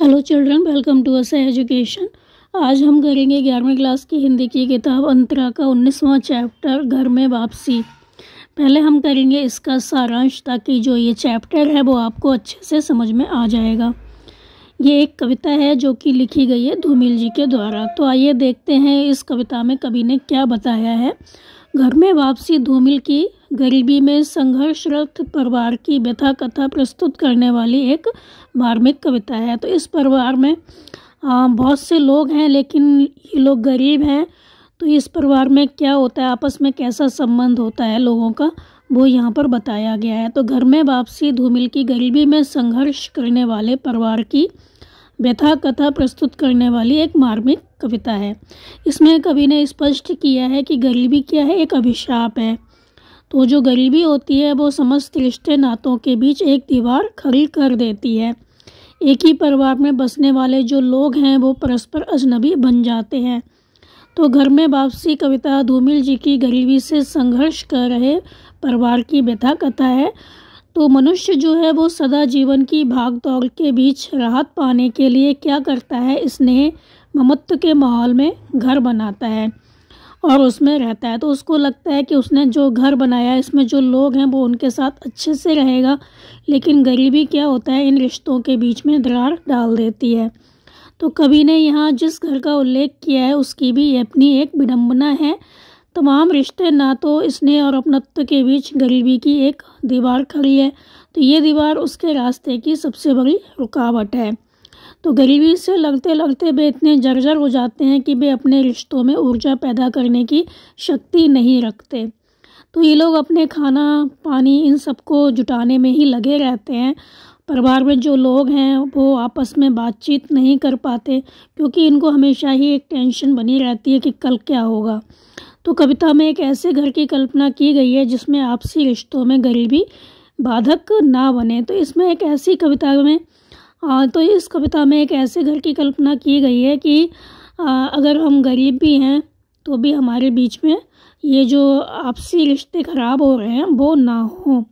Hello children, welcome to us education. आज हम करेंगे 11वीं क्लास की हिंदी की किताब अंतरा का 19वां चैप्टर घर में वापसी। पहले हम करेंगे इसका सारांश ताकि जो ये चैप्टर है वो आपको अच्छे से समझ में आ जाएगा। ये एक कविता है जो कि लिखी गई है धूमिल जी के द्वारा। तो आइए देखते हैं इस कविता में कवि ने क्या बताया है। घर में वापसी धूमिल की गरीबी में संघर्षरत परिवार की व्यथा कथा प्रस्तुत करने वाली एक मार्मिक कविता है। तो इस परिवार में बहुत से लोग हैं, लेकिन ये लोग गरीब हैं। तो इस परिवार में क्या होता है, आपस में कैसा संबंध होता है लोगों का, वो यहाँ पर बताया गया है। तो घर में वापसी धूमिल की गरीबी में संघर्ष करने वाले परिवार की व्यथा कथा प्रस्तुत करने वाली एक मार्मिक कविता है। इसमें कवि ने स्पष्ट किया है कि गरीबी क्या है, एक अभिशाप है। तो जो गरीबी होती है वो समस्त रिश्ते नातों के बीच एक दीवार खड़ी कर देती है। एक ही परिवार में बसने वाले जो लोग हैं वो परस्पर अजनबी बन जाते हैं। तो घर में वापसी कविता धूमिल जी की गरीबी से संघर्ष कर रहे परिवार की व्यथा कथा है। तो मनुष्य जो है वो सदा जीवन की भाग दौड़ के बीच राहत पाने के लिए क्या करता है, स्नेह ममत्व के माहौल में घर बनाता है और उसमें रहता है। तो उसको लगता है कि उसने जो घर बनाया है इसमें जो लोग हैं वो उनके साथ अच्छे से रहेगा, लेकिन गरीबी क्या होता है, इन रिश्तों के बीच में दरार डाल देती है। तो कवि ने यहाँ जिस घर का उल्लेख किया है उसकी भी अपनी एक विडंबना है। तमाम रिश्ते नातों स्नेह और अपनत्व के बीच गरीबी की एक दीवार खड़ी है। तो ये दीवार उसके रास्ते की सबसे बड़ी रुकावट है। तो गरीबी से लड़ते लड़ते वे इतने जर्जर हो जाते हैं कि वे अपने रिश्तों में ऊर्जा पैदा करने की शक्ति नहीं रखते। तो ये लोग अपने खाना पानी इन सबको जुटाने में ही लगे रहते हैं। परिवार में जो लोग हैं वो आपस में बातचीत नहीं कर पाते, क्योंकि इनको हमेशा ही एक टेंशन बनी रहती है कि कल क्या होगा। तो कविता में एक ऐसे घर की कल्पना की गई है जिसमें आपसी रिश्तों में गरीबी बाधक ना बने। तो इसमें एक ऐसी कविता में इस कविता में एक ऐसे घर की कल्पना की गई है कि अगर हम गरीब भी हैं तो भी हमारे बीच में ये जो आपसी रिश्ते ख़राब हो रहे हैं वो ना हो।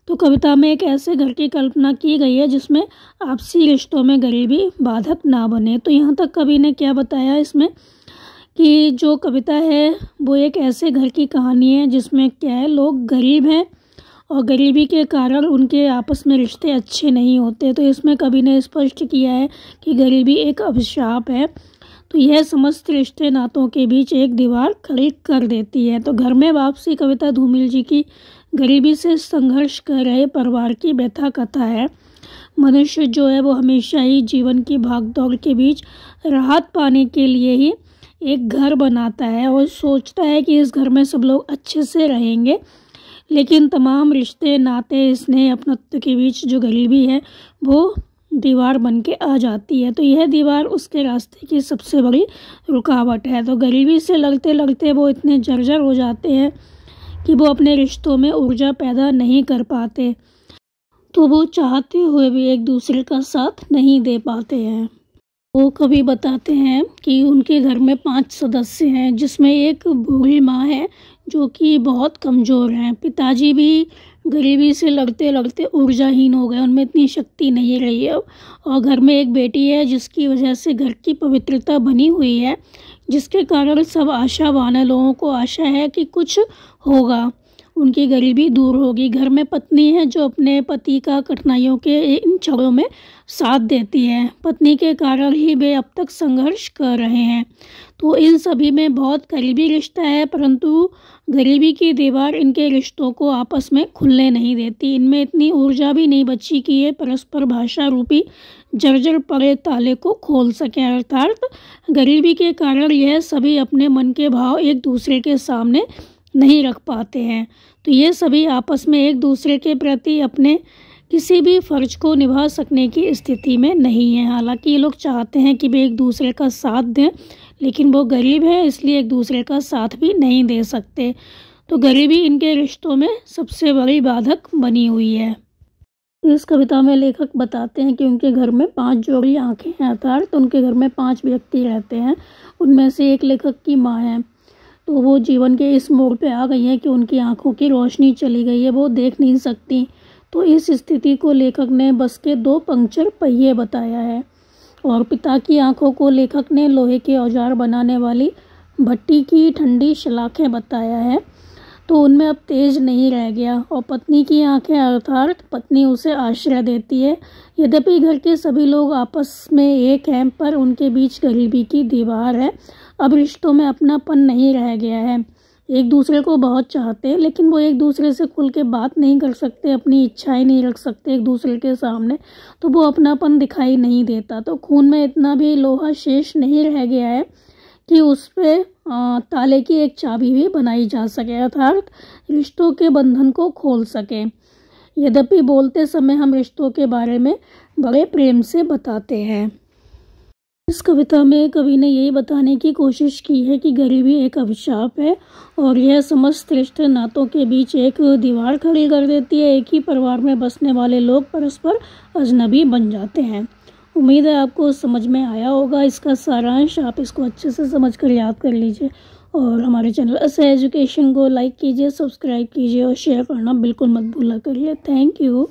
तो कविता में एक ऐसे घर की कल्पना की गई है जिसमें आपसी रिश्तों में गरीबी बाधक ना बने। तो यहाँ तक कवि ने क्या बताया इसमें कि जो कविता है वो एक ऐसे घर की कहानी है जिसमें क्या है, लोग गरीब हैं और गरीबी के कारण उनके आपस में रिश्ते अच्छे नहीं होते। तो इसमें कवि ने स्पष्ट किया है कि गरीबी एक अभिशाप है। तो यह समस्त रिश्ते नातों के बीच एक दीवार खड़ी कर देती है। तो घर में वापसी कविता धूमिल जी की गरीबी से संघर्ष कर रहे परिवार की व्यथा कथा है। मनुष्य जो है वो हमेशा ही जीवन की भागदौड़ के बीच राहत पाने के लिए ही एक घर बनाता है और सोचता है कि इस घर में सब लोग अच्छे से रहेंगे, लेकिन तमाम रिश्ते नाते स्नेह अपनत्व के बीच जो गरीबी है वो दीवार बन के आ जाती है। तो यह दीवार उसके रास्ते की सबसे बड़ी रुकावट है। तो गरीबी से लड़ते लड़ते वो इतने जर्जर हो जाते हैं कि वो अपने रिश्तों में ऊर्जा पैदा नहीं कर पाते। तो वो चाहते हुए भी एक दूसरे का साथ नहीं दे पाते हैं। वो कभी बताते हैं कि उनके घर में 5 सदस्य हैं, जिसमें एक बूढ़ी माँ है जो कि बहुत कमज़ोर हैं। पिताजी भी गरीबी से लड़ते लड़ते ऊर्जाहीन हो गए, उनमें इतनी शक्ति नहीं रही है। और घर में एक बेटी है जिसकी वजह से घर की पवित्रता बनी हुई है, जिसके कारण सब आशावान है, लोगों को आशा है कि कुछ होगा, उनकी गरीबी दूर होगी। घर में पत्नी है जो अपने पति का कठिनाइयों के इन क्षणों में साथ देती है। पत्नी के कारण ही वे अब तक संघर्ष कर रहे हैं। तो इन सभी में बहुत करीबी रिश्ता है, परंतु गरीबी की दीवार इनके रिश्तों को आपस में खुलने नहीं देती। इनमें इतनी ऊर्जा भी नहीं बची कि ये परस्पर भाषा रूपी जर्जर पड़े ताले को खोल सकें। अर्थात गरीबी के कारण यह सभी अपने मन के भाव एक दूसरे के सामने नहीं रख पाते हैं। तो ये सभी आपस में एक दूसरे के प्रति अपने किसी भी फर्ज को निभा सकने की स्थिति में नहीं है। हालांकि ये लोग चाहते हैं कि वे एक दूसरे का साथ दें, लेकिन वो गरीब है इसलिए एक दूसरे का साथ भी नहीं दे सकते। तो गरीबी इनके रिश्तों में सबसे बड़ी बाधक बनी हुई है। इस कविता में लेखक बताते हैं कि उनके घर में 5 जोड़ी आँखें हैं, अर्थात उनके घर में 5 व्यक्ति रहते हैं। उनमें से एक लेखक की माँ है। तो वो जीवन के इस मोड़ पे आ गई है कि उनकी आंखों की रोशनी चली गई है, वो देख नहीं सकती। तो इस स्थिति को लेखक ने बस के 2 पंक्चर पहिए बताया है। और पिता की आंखों को लेखक ने लोहे के औजार बनाने वाली भट्टी की ठंडी शलाखें बताया है, तो उनमें अब तेज नहीं रह गया। और पत्नी की आंखें अर्थात पत्नी उसे आश्रय देती है। यद्यपि घर के सभी लोग आपस में एक हैं, पर उनके बीच गरीबी की दीवार है। अब रिश्तों में अपनापन नहीं रह गया है। एक दूसरे को बहुत चाहते हैं, लेकिन वो एक दूसरे से खुल के बात नहीं कर सकते, अपनी इच्छाएं नहीं रख सकते एक दूसरे के सामने, तो वो अपनापन दिखाई नहीं देता। तो खून में इतना भी लोहा शेष नहीं रह गया है कि उस पे ताले की एक चाबी भी बनाई जा सके, अर्थात रिश्तों के बंधन को खोल सके। यद्यपि बोलते समय हम रिश्तों के बारे में बड़े प्रेम से बताते हैं। इस कविता में कवि ने यही बताने की कोशिश की है कि गरीबी एक अभिशाप है और यह समस्त रिश्ते नातों के बीच एक दीवार खड़ी कर देती है। एक ही परिवार में बसने वाले लोग परस्पर अजनबी बन जाते हैं। उम्मीद है आपको समझ में आया होगा इसका सारांश। आप इसको अच्छे से समझ कर याद कर लीजिए और हमारे चैनल असह एजुकेशन को लाइक कीजिए, सब्सक्राइब कीजिए और शेयर करना बिल्कुल मत भूला करिए। Thank you.